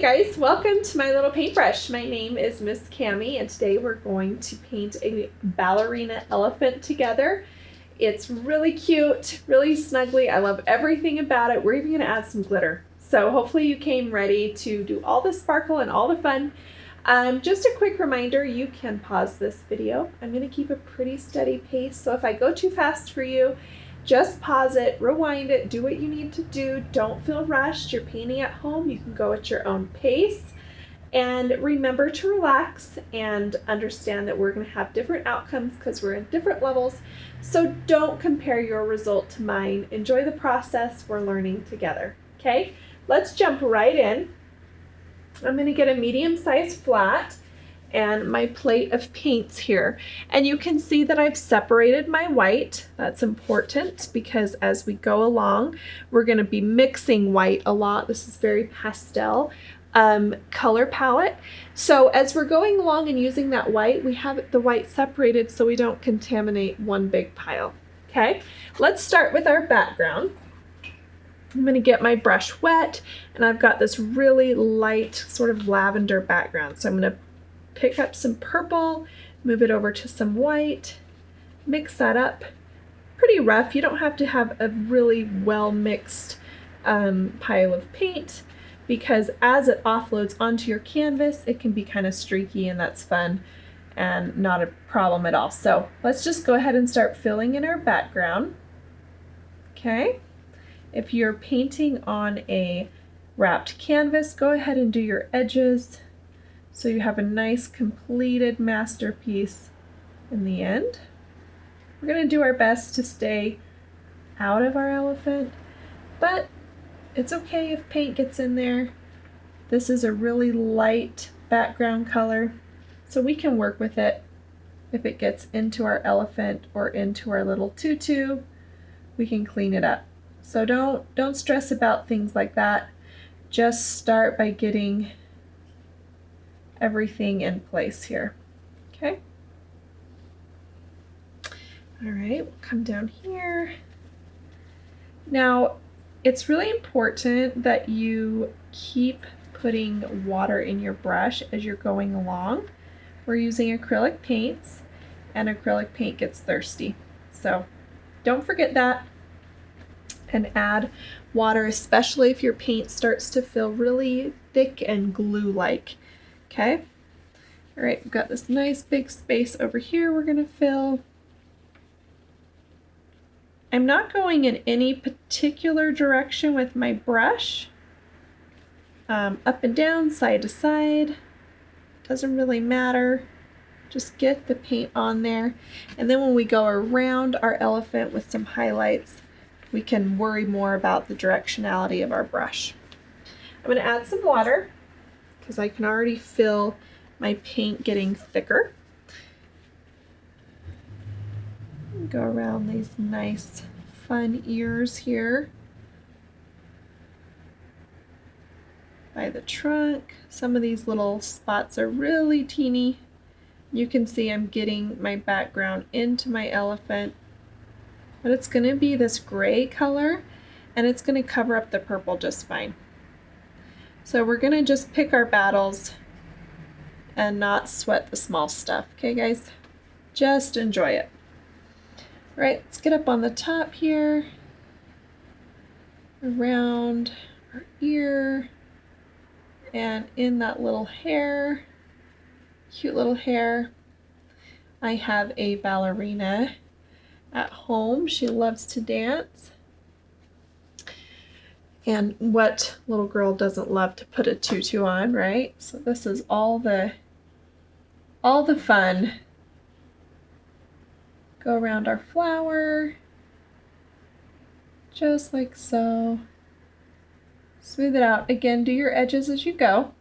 guys, welcome to my little paintbrush. My name is Miss Cami and today we're going to paint a ballerina elephant together. It's really cute, really snuggly. I love everything about it. We're even gonna add some glitter. So hopefully you came ready to do all the sparkle and all the fun. Just a quick reminder, you can pause this video. I'm gonna keep a pretty steady pace, so if I go too fast for you, just pause it, rewind it, do what you need to do. Don't feel rushed. You're painting at home. You can go at your own pace. And remember to relax and understand that we're going to have different outcomes because we're in different levels. So don't compare your result to mine. Enjoy the process. We're learning together. Okay, let's jump right in. I'm going to get a medium-sized flat and my plate of paints here. And you can see that I've separated my white. That's important because as we go along, we're gonna be mixing white a lot. This is very pastel color palette. So as we're going along and using that white, we have the white separated so we don't contaminate one big pile. Okay, let's start with our background. I'm gonna get my brush wet and I've got this really light sort of lavender background. So I'm gonna pick up some purple, move it over to some white, mix that up. Pretty rough. You don't have to have a really well mixed pile of paint because as it offloads onto your canvas, it can be kind of streaky and that's fun and not a problem at all. So let's just go ahead and start filling in our background. Okay. If you're painting on a wrapped canvas, go ahead and do your edges so you have a nice completed masterpiece in the end. We're going to do our best to stay out of our elephant, but it's okay if paint gets in there. This is a really light background color, so we can work with it. If it gets into our elephant or into our little tutu, we can clean it up. So don't stress about things like that. Just start by getting everything in place here. Okay. All right, we'll come down here. Now, it's really important that you keep putting water in your brush as you're going along. We're using acrylic paints, and acrylic paint gets thirsty. So don't forget that and add water, especially if your paint starts to feel really thick and glue-like. Okay, all right, we've got this nice big space over here we're gonna fill. I'm not going in any particular direction with my brush. Up and down, side to side, doesn't really matter. Just get the paint on there. And then when we go around our elephant with some highlights, we can worry more about the directionality of our brush. I'm gonna add some water because I can already feel my paint getting thicker. Go around these nice fun ears here by the trunk. Some of these little spots are really teeny. You can see I'm getting my background into my elephant, but it's going to be this gray color and it's going to cover up the purple just fine. So we're going to just pick our battles and not sweat the small stuff. Okay, guys? Just enjoy it. All right, let's get up on the top here, around our ear, and in that little hair, cute little hair. I have a ballerina at home. She loves to dance. And what little girl doesn't love to put a tutu on, right? So this is all the fun. Go around our flower, just like so. Smooth it out. Again, do your edges as you go.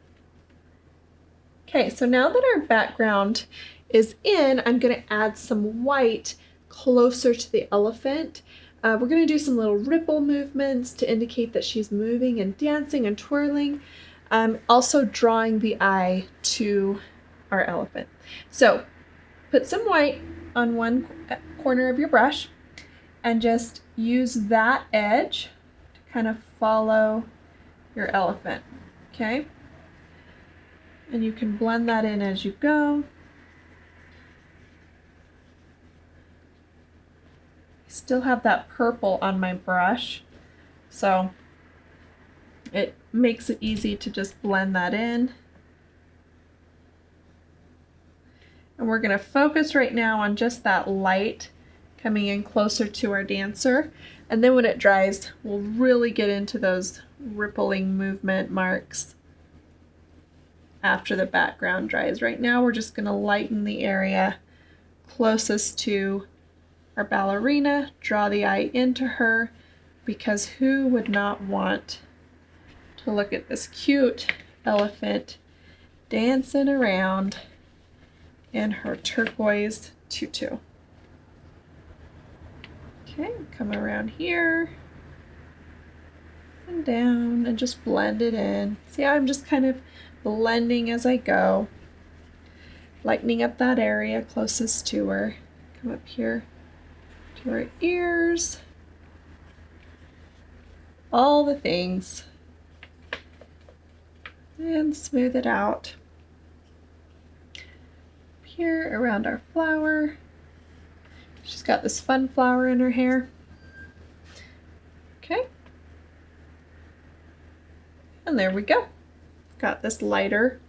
Okay, so now that our background is in, I'm going to add some white closer to the elephant. We're going to do some little ripple movements to indicate that she's moving and dancing and twirling. Also drawing the eye to our elephant. So put some white on one corner of your brush and just use that edge to kind of follow your elephant. Okay, And you can blend that in as you go. Still have that purple on my brush, so it makes it easy to just blend that in. And we're going to focus right now on just that light coming in closer to our dancer. And then when it dries, we'll really get into those rippling movement marks after the background dries. Right now we're just going to lighten the area closest to our ballerina, draw the eye into her, because who would not want to look at this cute elephant dancing around in her turquoise tutu. Okay, come around here and down and just blend it in. See how I'm just kind of blending as I go, lightening up that area closest to her. Come up here to her ears, all the things, and smooth it out. Here around our flower. She's got this fun flower in her hair. Okay. And there we go. Got this lighter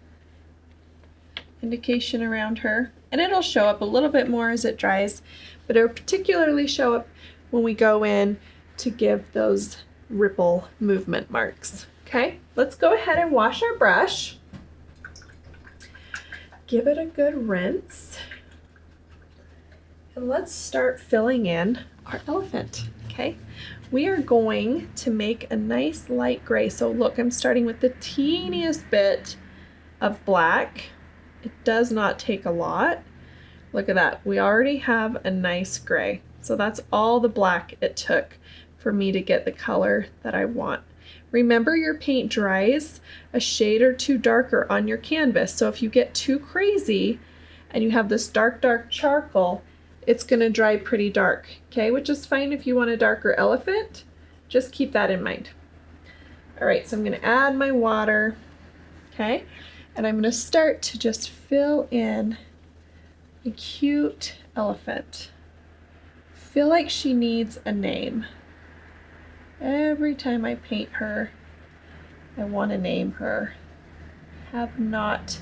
indication around her. And it'll show up a little bit more as it dries, but it'll particularly show up when we go in to give those ripple movement marks. Okay, let's go ahead and wash our brush. Give it a good rinse. And let's start filling in our elephant, okay? We are going to make a nice light gray. So look, I'm starting with the teeniest bit of black. It does not take a lot. Look at that. We already have a nice gray. So that's all the black it took for me to get the color that I want. Remember, your paint dries a shade or two darker on your canvas. So if you get too crazy and you have this dark, dark charcoal, it's going to dry pretty dark, okay? Which is fine if you want a darker elephant. Just keep that in mind. All right, so I'm going to add my water, okay? And I'm going to start to just fill in a cute elephant. Feel like she needs a name. Every time I paint her, I want to name her. Have not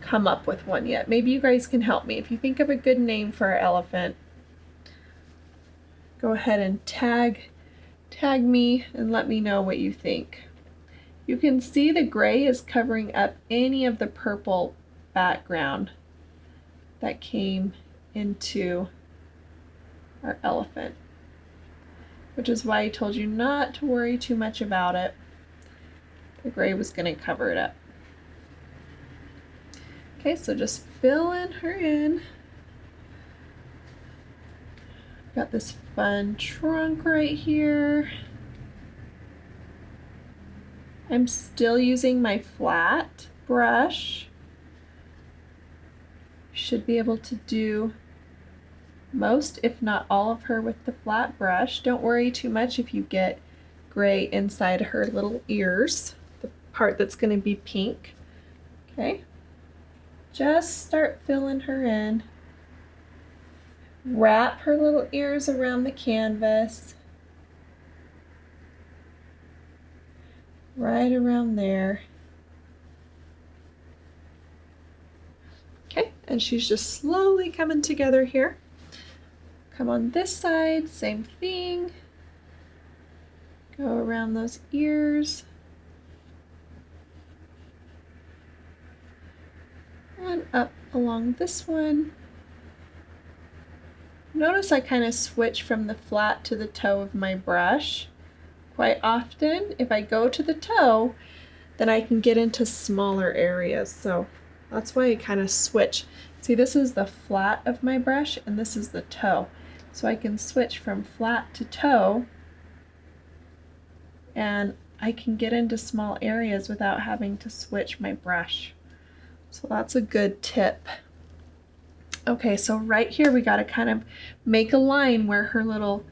come up with one yet. Maybe you guys can help me. If you think of a good name for our elephant, go ahead and tag me and let me know what you think. You can see the gray is covering up any of the purple background that came into our elephant, which is why I told you not to worry too much about it. The gray was going to cover it up. Okay, so just filling her in. Got this fun trunk right here. I'm still using my flat brush. Should be able to do most, if not all of her with the flat brush. Don't worry too much if you get gray inside her little ears, the part that's going to be pink. Okay, just start filling her in. Wrap her little ears around the canvas, right around there. Okay, and she's just slowly coming together here. Come on this side, same thing. Go around those ears. And up along this one. Notice I kind of switch from the flat to the toe of my brush. Quite often, if I go to the toe, then I can get into smaller areas. So that's why I kind of switch. See, this is the flat of my brush and this is the toe. So I can switch from flat to toe and I can get into small areas without having to switch my brush. So that's a good tip. Okay, so right here we got to kind of make a line where her little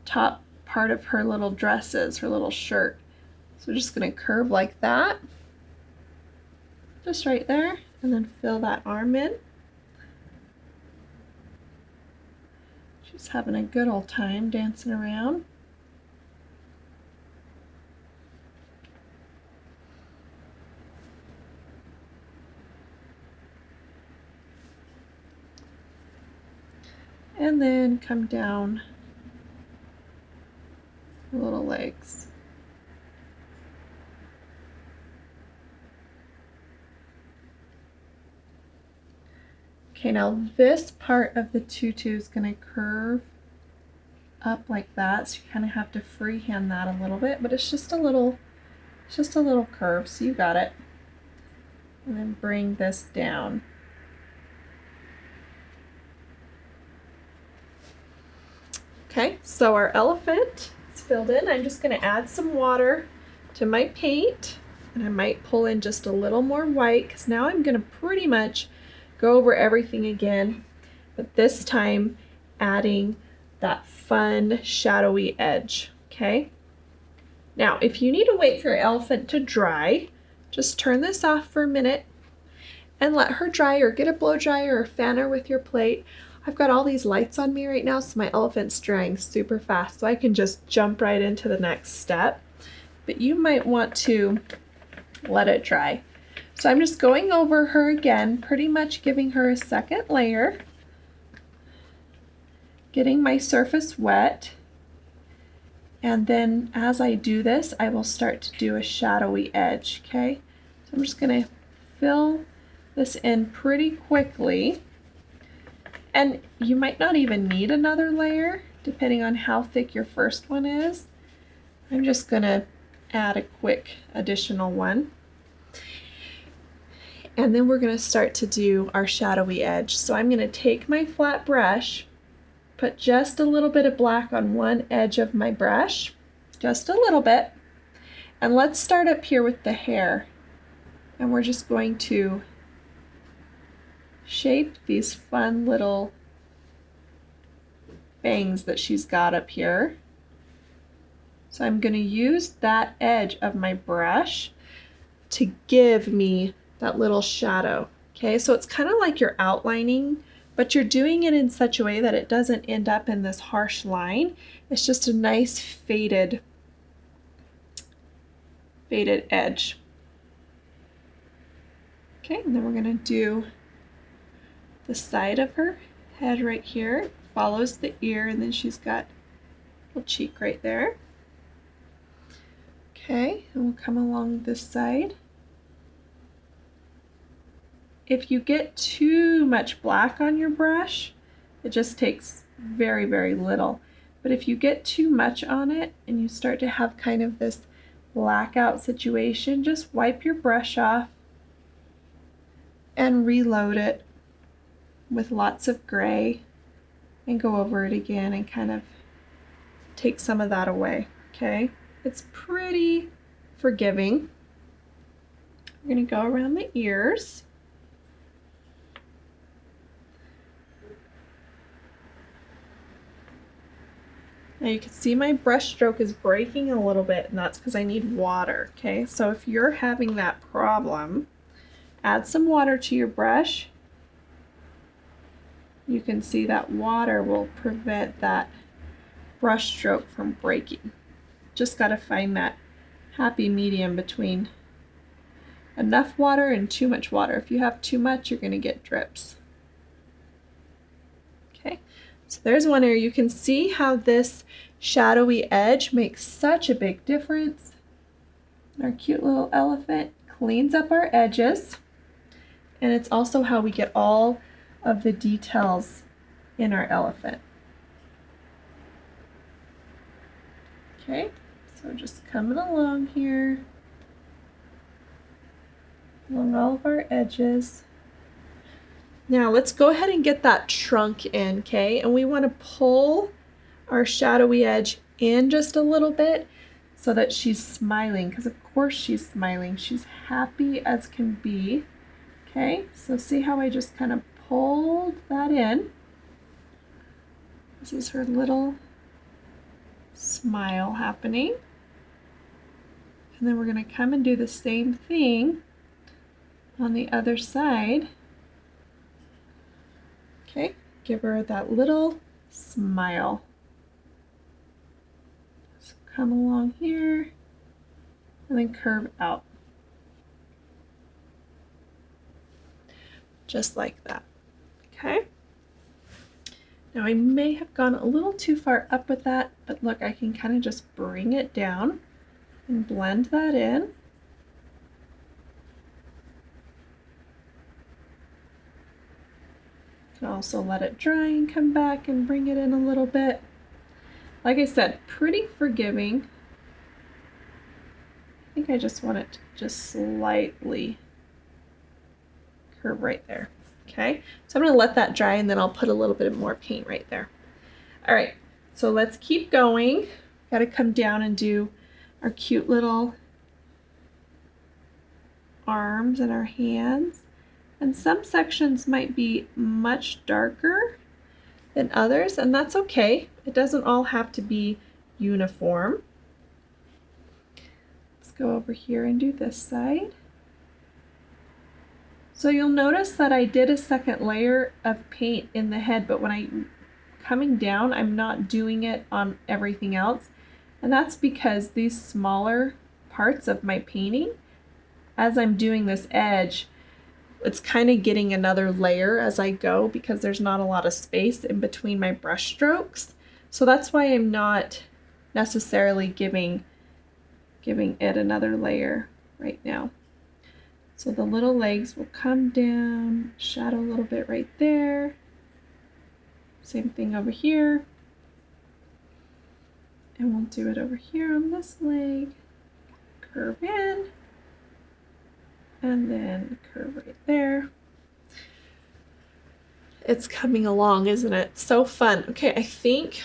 top part of her little dress is, her little shirt. So we're just going to curve like that. just right there, and then fill that arm in. She's having a good old time dancing around. And then come down the little legs. Okay, now this part of the tutu is going to curve up like that, so you kind of have to freehand that a little bit, but it's just a little curve, so you got it. And then bring this down. Okay, so our elephant is filled in. I'm just going to add some water to my paint, and I might pull in just a little more white, because now I'm going to pretty much go over everything again, but this time adding that fun shadowy edge. Okay, now if you need to wait for your elephant to dry, just turn this off for a minute and let her dry, or get a blow dryer or fan her with your plate. I've got all these lights on me right now, so my elephant's drying super fast, so I can just jump right into the next step, but you might want to let it dry. So I'm just going over her again, pretty much giving her a second layer, getting my surface wet, and then as I do this, I will start to do a shadowy edge, okay? So I'm just going to fill this in pretty quickly, and you might not even need another layer, depending on how thick your first one is. I'm just going to add a quick additional one. And then we're going to start to do our shadowy edge. So I'm going to take my flat brush, put just a little bit of black on one edge of my brush, just a little bit, and let's start up here with the hair. And we're just going to shape these fun little bangs that she's got up here. So I'm going to use that edge of my brush to give me that little shadow. Okay, so it's kind of like you're outlining, but you're doing it in such a way that it doesn't end up in this harsh line. It's just a nice faded edge. Okay, and then we're going to do the side of her head right here. Follows the ear, and then she's got a little cheek right there. Okay, and we'll come along this side. If you get too much black on your brush, it just takes very, very little. But if you get too much on it and you start to have kind of this blackout situation, just wipe your brush off and reload it with lots of gray and go over it again and kind of take some of that away, okay? It's pretty forgiving. We're going to go around the ears. Now you can see my brush stroke is breaking a little bit, and that's because I need water, okay? So if you're having that problem, add some water to your brush. You can see that water will prevent that brush stroke from breaking. Just got to find that happy medium between enough water and too much water. If you have too much, you're going to get drips. Okay, so there's one area. You can see how this shadowy edge makes such a big difference. Our cute little elephant cleans up our edges, and it's also how we get all of the details in our elephant. Okay, so just coming along here, along all of our edges. Now let's go ahead and get that trunk in, okay? And we want to pull our shadowy edge in just a little bit so that she's smiling, because of course she's smiling. She's happy as can be. Okay, so see how I just kind of pulled that in. This is her little smile happening. And then we're going to come and do the same thing on the other side. Okay, give her that little smile. So come along here and then curve out. Just like that. Okay. Now I may have gone a little too far up with that, but look, I can kind of just bring it down and blend that in. You can also let it dry and come back and bring it in a little bit. Like I said, pretty forgiving. I think I just want it to just slightly curve right there. Okay, so I'm going to let that dry and then I'll put a little bit more paint right there. All right, so let's keep going. Got to come down and do our cute little arms and our hands. And some sections might be much darker than others, and that's okay. It doesn't all have to be uniform. Let's go over here and do this side. So you'll notice that I did a second layer of paint in the head, but when I'm coming down, I'm not doing it on everything else. And that's because these smaller parts of my painting, as I'm doing this edge, it's kind of getting another layer as I go because there's not a lot of space in between my brush strokes. So that's why I'm not necessarily giving it another layer right now. So the little legs will come down, shadow a little bit right there. Same thing over here. And we'll do it over here on this leg. Curve in. And then curve right there. It's coming along, isn't it? So fun. Okay, I think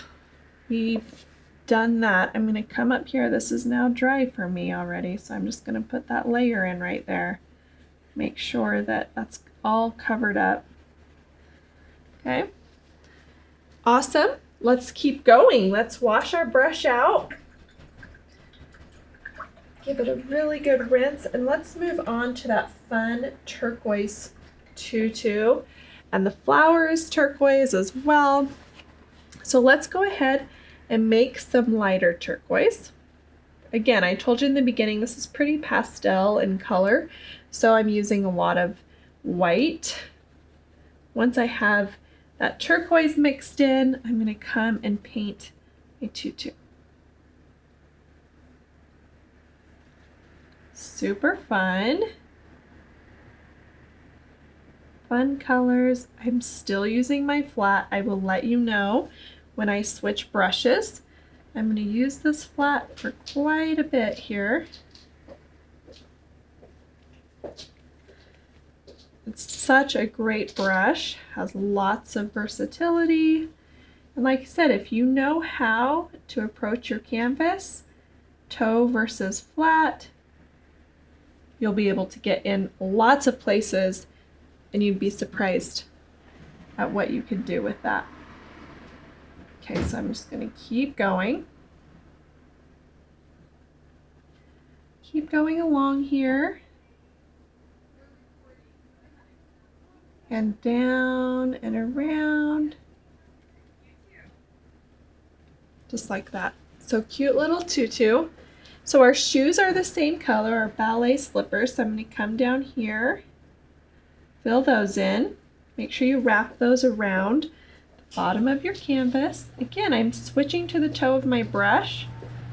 we've done that. I'm going to come up here. This is now dry for me already, so I'm just going to put that layer in right there. Make sure that that's all covered up. Okay. Awesome. Let's keep going. Let's wash our brush out. Give it a really good rinse, and let's move on to that fun turquoise tutu. And the flower is turquoise as well. So let's go ahead and make some lighter turquoise. Again, I told you in the beginning, this is pretty pastel in color, so I'm using a lot of white. Once I have that turquoise mixed in, I'm going to come and paint a tutu. Super fun. Fun colors. I'm still using my flat. I will let you know when I switch brushes. I'm going to use this flat for quite a bit here. It's such a great brush, has lots of versatility. And like I said, if you know how to approach your canvas, toe versus flat, you'll be able to get in lots of places and you'd be surprised at what you can do with that. Okay, so I'm just going to keep going. Keep going along here. And down and around. Just like that. So cute little tutu. So our shoes are the same color, our ballet slippers. So I'm going to come down here, fill those in. Make sure you wrap those around the bottom of your canvas. Again, I'm switching to the toe of my brush,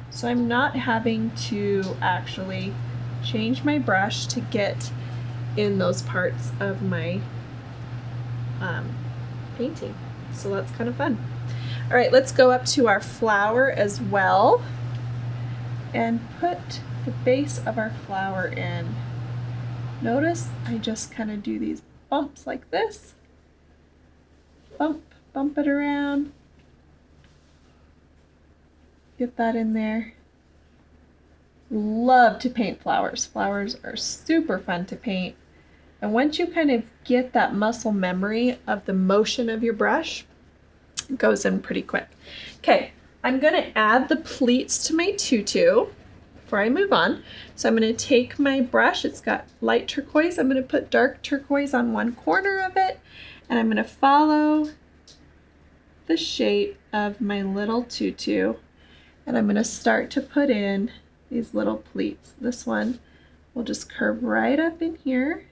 so I'm not having to actually change my brush to get in those parts of my painting. So that's kind of fun. All right, let's go up to our flower as well and put the base of our flower in. Notice I just kind of do these bumps like this. Bump it around. Get that in there. Love to paint flowers. Flowers are super fun to paint. And once you kind of get that muscle memory of the motion of your brush, it goes in pretty quick. Okay, I'm going to add the pleats to my tutu. before I move on. So I'm going to take my brush, it's got light turquoise, I'm going to put dark turquoise on one corner of it, and I'm going to follow the shape of my little tutu, and I'm going to start to put in these little pleats. This one will just curve right up in here.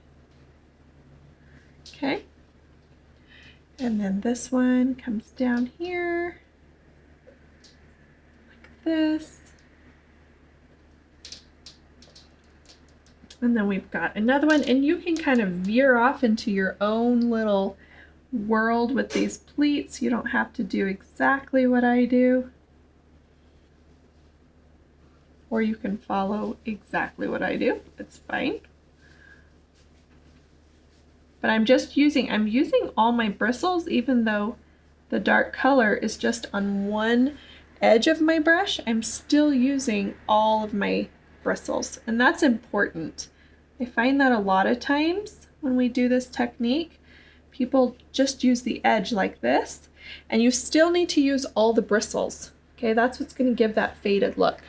Okay. And then this one comes down here like this. And then we've got another one, and you can kind of veer off into your own little world with these pleats. You don't have to do exactly what I do, or you can follow exactly what I do. It's fine. But I'm using all my bristles, even though the dark color is just on one edge of my brush. I'm still using all of my bristles, and that's important. I find that a lot of times when we do this technique, people just use the edge like this, and you still need to use all the bristles. Okay, that's what's going to give that faded look.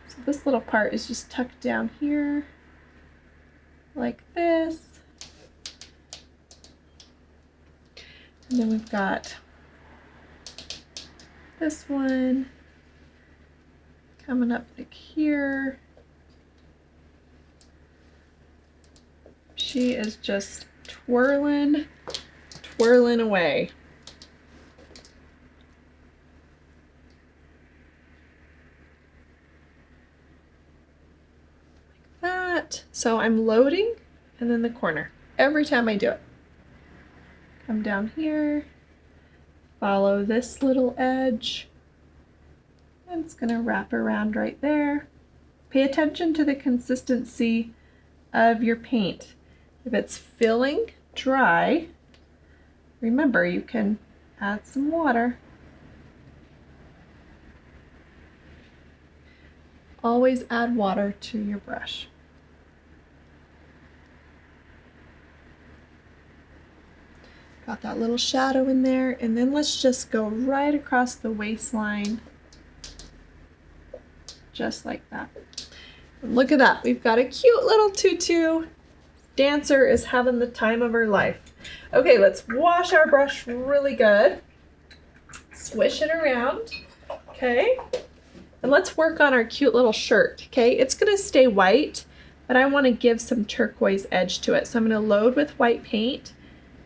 So this little part is just tucked down here like this. And then we've got this one coming up like here. She is just twirling away. Like that. So I'm loading and then the corner every time I do it. Come down here, follow this little edge, and it's going to wrap around right there. Pay attention to the consistency of your paint. If it's filling dry, remember you can add some water. Always add water to your brush. Got that little shadow in there, and then let's just go right across the waistline, just like that. And look at that, we've got a cute little tutu. Dancer is having the time of her life. Okay, let's wash our brush really good. Swish it around, okay? And let's work on our cute little shirt, okay? It's gonna stay white, but I wanna give some turquoise edge to it. So I'm gonna load with white paint,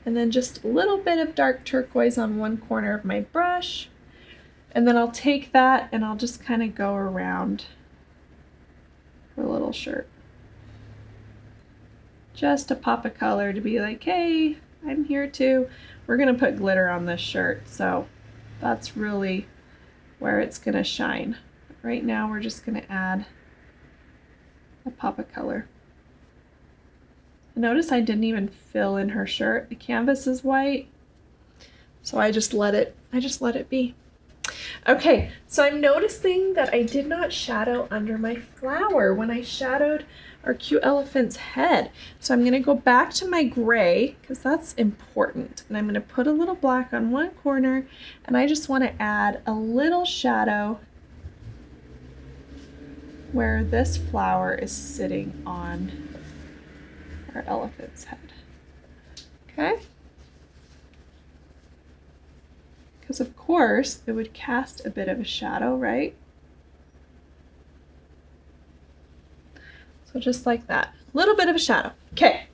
and then just a little bit of dark turquoise on one corner of my brush. And then I'll take that and I'll just kind of go around her little shirt. Just a pop of color to be like, hey, I'm here too. We're gonna put glitter on this shirt, so that's really where it's gonna shine. Right now we're just gonna add a pop of color. Notice I didn't even fill in her shirt. The canvas is white, so I just let it be. Okay, so I'm noticing that I did not shadow under my flower when I shadowed our cute elephant's head. So I'm gonna go back to my gray, because that's important. And I'm gonna put a little black on one corner, and I just wanna add a little shadow where this flower is sitting on our elephant's head. Okay? Because of course it would cast a bit of a shadow, right? So just like that, a little bit of a shadow. Okay.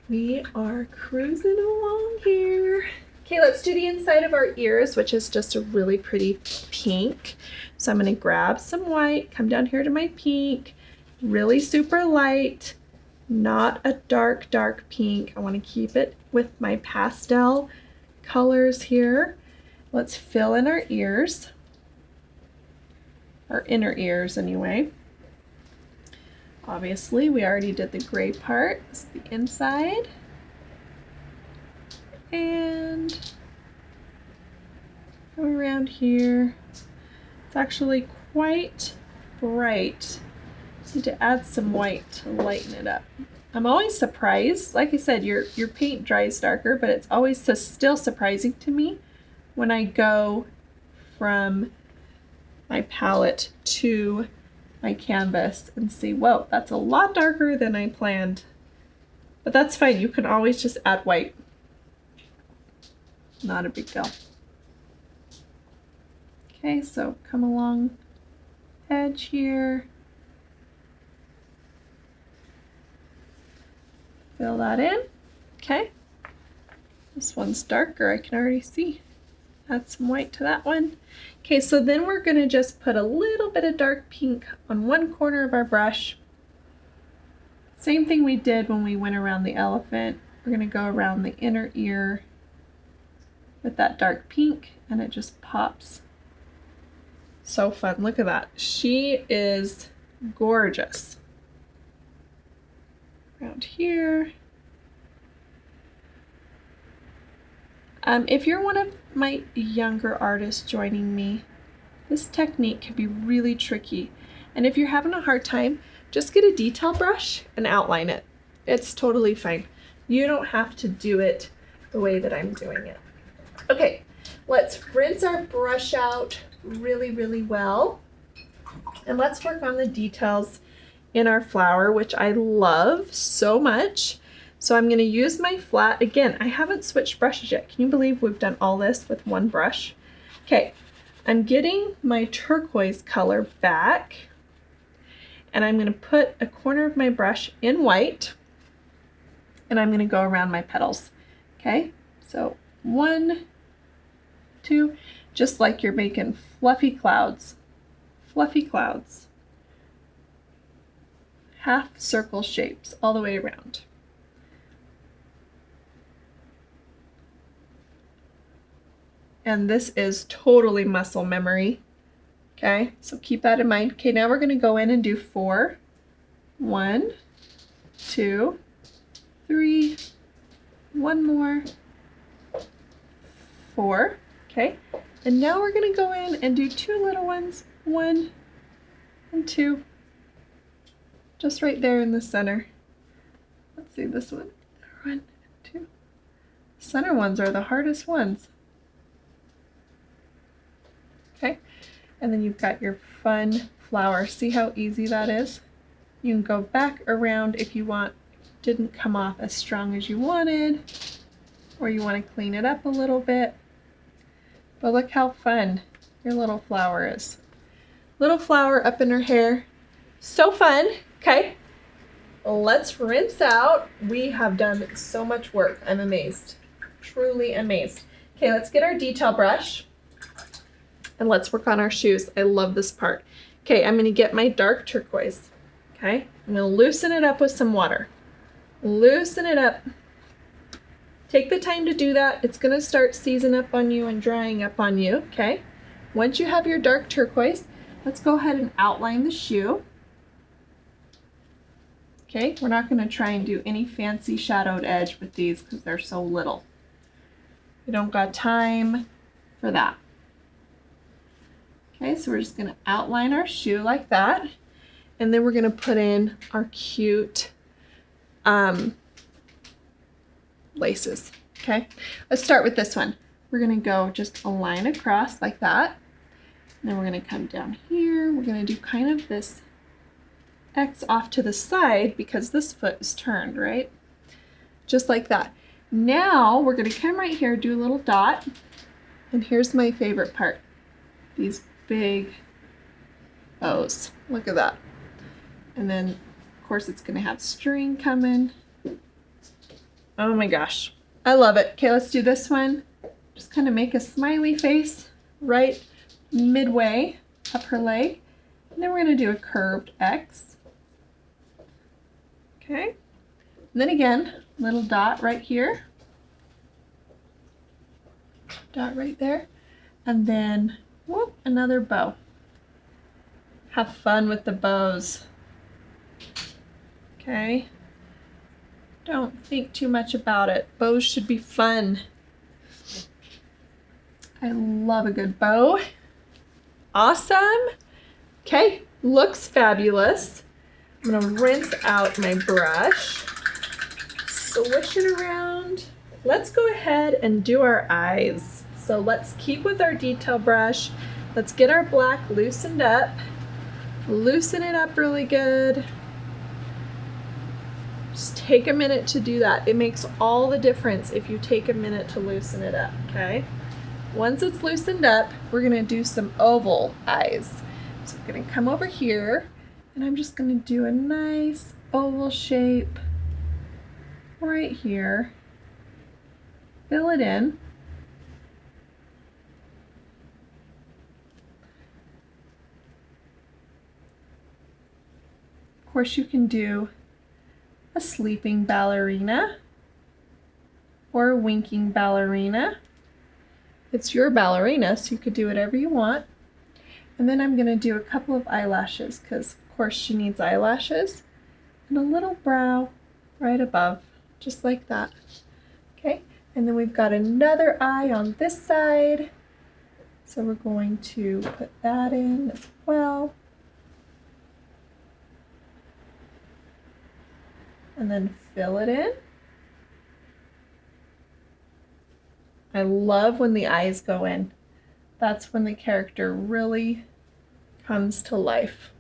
We are cruising along here. Okay, let's do the inside of our ears, which is just a really pretty pink. So I'm gonna grab some white, come down here to my pink, really super light. Not a dark, dark pink. I want to keep it with my pastel colors here. Let's fill in our ears, our inner ears anyway. Obviously, we already did the gray part. This is the inside. And go around here. It's actually quite bright. Need to add some white to lighten it up. I'm always surprised. Like I said, your paint dries darker, but it's always still surprising to me when I go from my palette to my canvas and see, whoa, that's a lot darker than I planned. But that's fine, you can always just add white. Not a big deal. Okay, so come along edge here. Fill that in. Okay. This one's darker, I can already see. Add some white to that one. Okay, so then we're gonna just put a little bit of dark pink on one corner of our brush. Same thing we did when we went around the elephant. We're gonna go around the inner ear with that dark pink, and it just pops. So fun, look at that. She is gorgeous. Around here. If you're one of my younger artists joining me, this technique can be really tricky. And if you're having a hard time, just get a detail brush and outline it. It's totally fine. You don't have to do it the way that I'm doing it. Okay, let's rinse our brush out really, really well. And let's work on the details in our flower, which I love so much. So I'm gonna use my flat. Again, I haven't switched brushes yet. Can you believe we've done all this with one brush? Okay, I'm getting my turquoise color back, and I'm gonna put a corner of my brush in white, and I'm gonna go around my petals. Okay, so 1, 2, just like you're making fluffy clouds. Fluffy clouds. Half circle shapes all the way around. And this is totally muscle memory. Okay, so keep that in mind. Okay, now we're gonna go in and do 4. 1, 2, 3, one more, 4. Okay, and now we're gonna go in and do 2 little ones, 1 and 2, just right there in the center. Let's see this one, 1, 2. Center ones are the hardest ones. Okay, and then you've got your fun flower. See how easy that is? You can go back around if you want, didn't come off as strong as you wanted, or you want to clean it up a little bit. But look how fun your little flower is. Little flower up in her hair. So fun. Okay, let's rinse out. We have done so much work. I'm amazed. Truly amazed. Okay, let's get our detail brush. And let's work on our shoes. I love this part. Okay, I'm gonna get my dark turquoise. Okay, I'm gonna loosen it up with some water. Loosen it up. Take the time to do that. It's gonna start seizing up on you and drying up on you, okay? Once you have your dark turquoise, let's go ahead and outline the shoe. Okay, we're not gonna try and do any fancy shadowed edge with these because they're so little. We don't got time for that. Okay, so we're just gonna outline our shoe like that. And then we're gonna put in our cute laces, okay? Let's start with this one. We're gonna go just a line across like that. And then we're gonna come down here. We're gonna do kind of this X off to the side because this foot is turned, right? Just like that. Now we're gonna come right here, do a little dot. And here's my favorite part. These big bows. Look at that. And then, of course, it's going to have string coming. Oh my gosh. I love it. Okay, let's do this one. Just kind of make a smiley face right midway up her leg. And then we're going to do a curved X. Okay. And then again, little dot right here. Dot right there. And then whoop, another bow. Have fun with the bows. Okay. Don't think too much about it. Bows should be fun. I love a good bow. Awesome. Okay, looks fabulous. I'm gonna rinse out my brush, swish it around. Let's go ahead and do our eyes. So let's keep with our detail brush. let's get our black loosened up. Loosen it up really good. Just take a minute to do that. It makes all the difference if you take a minute to loosen it up, okay? Once it's loosened up, we're gonna do some oval eyes. So I'm gonna come over here and I'm just gonna do a nice oval shape right here. Fill it in. Of course, you can do a sleeping ballerina or a winking ballerina. It's your ballerina, so you could do whatever you want. And then I'm gonna do a couple of eyelashes because of course she needs eyelashes, and a little brow right above, just like that. Okay, and then we've got another eye on this side. So we're going to put that in as well. And then fill it in. I love when the eyes go in. That's when the character really comes to life.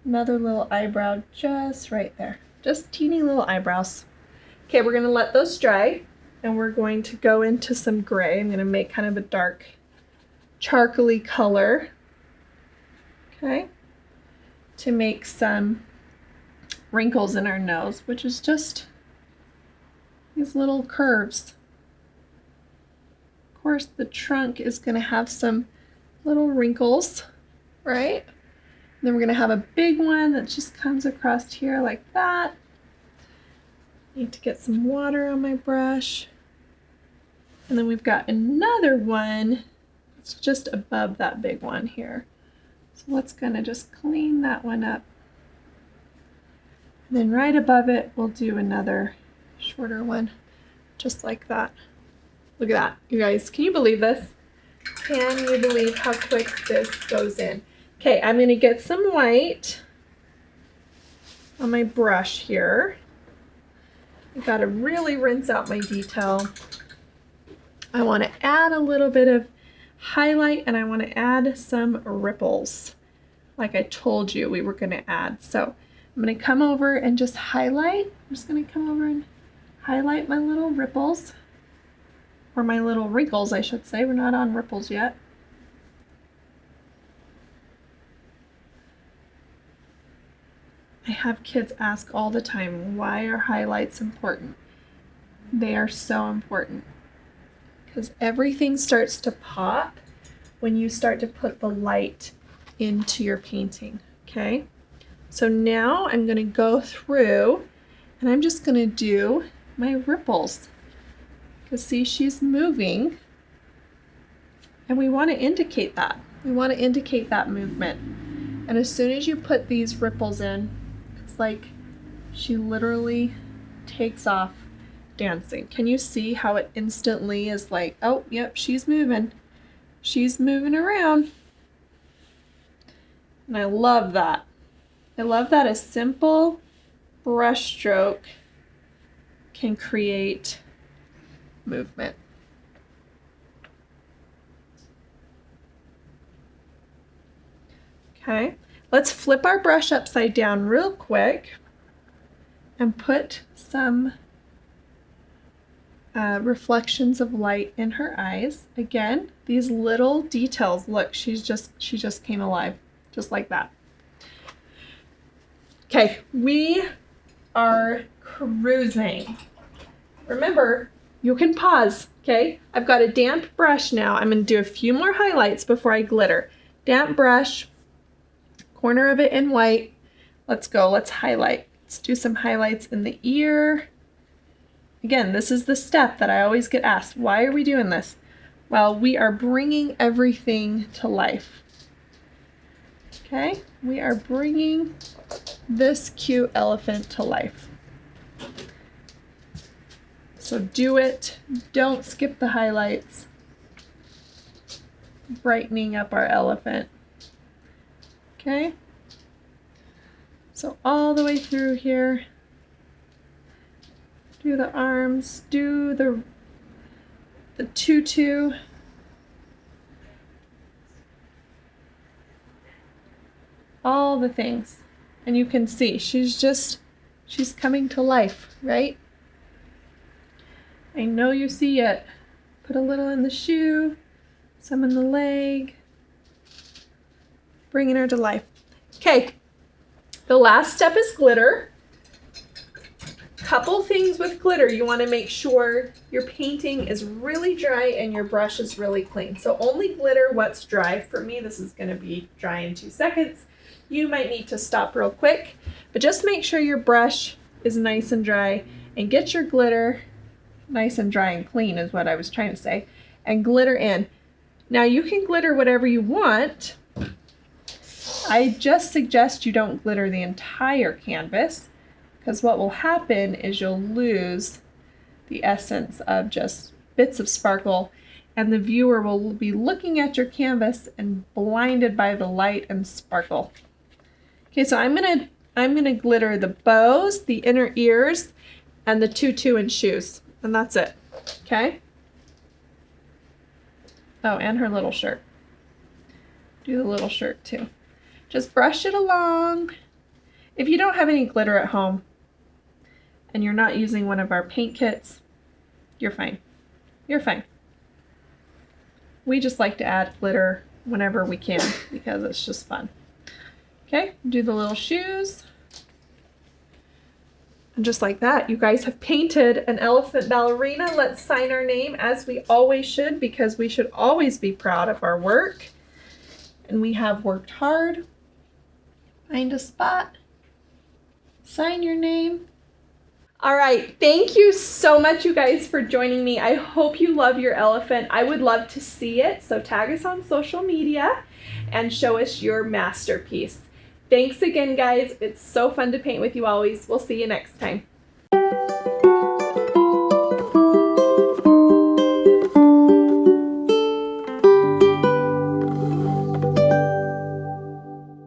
Another little eyebrow just right there. Just teeny little eyebrows. Okay, we're gonna let those dry and we're going to go into some gray. I'm gonna make kind of a dark charcoaly color, okay, to make some wrinkles in our nose, which is just these little curves. Of course, the trunk is going to have some little wrinkles, right? And then we're going to have a big one that just comes across here like that. Need to get some water on my brush. And then we've got another one that's just above that big one here. So let's kind of just clean that one up. And then right above it, we'll do another shorter one, just like that. Look at that, you guys. Can you believe this? Can you believe how quick this goes in? Okay, I'm gonna get some white on my brush here. I've got to really rinse out my detail. I want to add a little bit of highlight and I want to add some ripples like I told you we were going to add. So I'm going to come over and just highlight. I'm just going to come over and highlight my little ripples, or my little wrinkles, I should say. We're not on ripples yet. I have kids ask all the time, why are highlights important? They are so important because everything starts to pop when you start to put the light into your painting, okay? So now I'm going to go through and I'm just going to do my ripples. Because see, she's moving and we want to indicate that. We want to indicate that movement. And as soon as you put these ripples in, it's like she literally takes off dancing. Can you see how it instantly is like, oh, yep, she's moving. She's moving around. And I love that. I love that a simple brush stroke can create movement. Okay, let's flip our brush upside down real quick and put some reflections of light in her eyes. Again, these little details. Look, she just came alive, just like that. Okay, we are cruising. Remember, you can pause, okay? I've got a damp brush now. I'm gonna do a few more highlights before I glitter. Damp brush, corner of it in white. Let's go, let's highlight. Let's do some highlights in the ear. Again, this is the step that I always get asked. Why are we doing this? Well, we are bringing everything to life. Okay, we are bringing this cute elephant to life. So do it. Don't skip the highlights. Brightening up our elephant. Okay. So all the way through here. Do the arms. Do the tutu. all the things. And you can see she's coming to life, right? I know you see it. Put a little in the shoe, some in the leg, bringing her to life. Okay, the last step is glitter. Couple things with glitter. You want to make sure your painting is really dry and your brush is really clean. So only glitter what's dry. For me, this is going to be dry in 2 seconds. You might need to stop real quick, but just make sure your brush is nice and dry and get your glitter nice and dry and clean is what I was trying to say, and glitter in. Now you can glitter whatever you want. I just suggest you don't glitter the entire canvas, because what will happen is you'll lose the essence of just bits of sparkle, and the viewer will be looking at your canvas and blinded by the light and sparkle. Okay, so I'm gonna glitter the bows, the inner ears, and the tutu and shoes, and that's it. Okay. Oh, and her little shirt. Do the little shirt too. Just brush it along. If you don't have any glitter at home and you're not using one of our paint kits, you're fine. You're fine. We just like to add glitter whenever we can because it's just fun. Okay, do the little shoes. And just like that, you guys have painted an elephant ballerina. Let's sign our name as we always should, because we should always be proud of our work. And we have worked hard. Find a spot. Sign your name. All right, thank you so much, you guys, for joining me. I hope you love your elephant. I would love to see it, so tag us on social media and show us your masterpiece. Thanks again, guys. It's so fun to paint with you always. We'll see you next time.